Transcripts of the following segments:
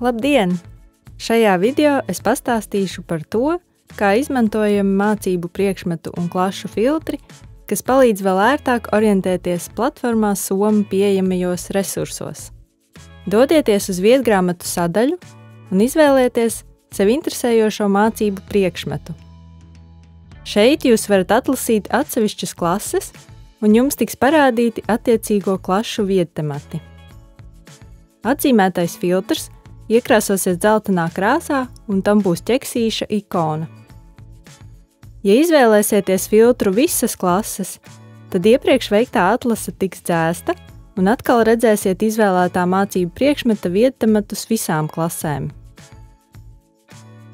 Labdien! Šajā video es pastāstīšu par to, kā izmantojam mācību priekšmetu un klašu filtri, kas palīdz vēl ērtāk orientēties platformā Soma pieejamajos resursos. Dodieties uz viedgrāmatu sadaļu un izvēlieties sev interesējošo mācību priekšmetu. Šeit jūs varat atlasīt atsevišķas klases, un jums tiks parādīti attiecīgo klašu viedtemati. Atzīmētais filtrs iekrāsosies dzeltenā krāsā, un tam būs ķeksīša ikona. Ja izvēlēsieties filtru visas klases, tad iepriekš veiktā atlase tiks dzēsta, un atkal redzēsiet izvēlētā mācību priekšmeta viedtematus visām klasēm.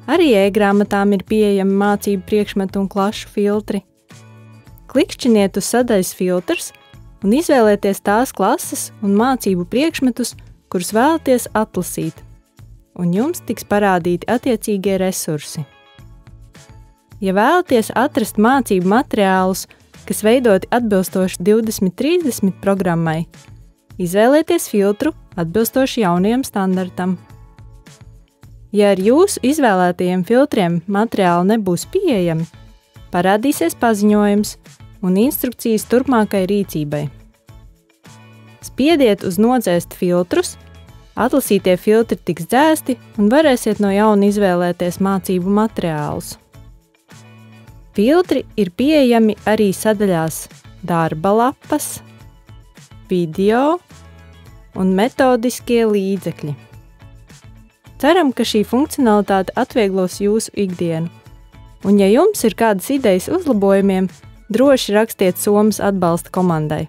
Arī e-grāmatām ir pieejami mācību priekšmetu un klašu filtri. Klikšķiniet uz sadaļas filtrs un izvēlieties tās klases un mācību priekšmetus, kurus vēlaties atlasīt, un jums tiks parādīti attiecīgie resursi. Ja vēlaties atrast mācību materiālus, kas veidoti atbilstoši 2030 programmai, izvēlieties filtru atbilstoši jaunajam standartam. Ja ar jūsu izvēlētajiem filtriem materiāli nebūs pieejami, parādīsies paziņojums un instrukcijas turpmākai rīcībai. Spiediet uz nodzēst filtrus, atlasītie filtri tiks dzēsti un varēsiet no jauna izvēlēties mācību materiālus. Filtri ir pieejami arī sadaļās darba lapas, video un metodiskie līdzekļi. Ceram, ka šī funkcionalitāte atvieglos jūsu ikdienu. Un ja jums ir kādas idejas uzlabojumiem, droši rakstiet Somas atbalsta komandai.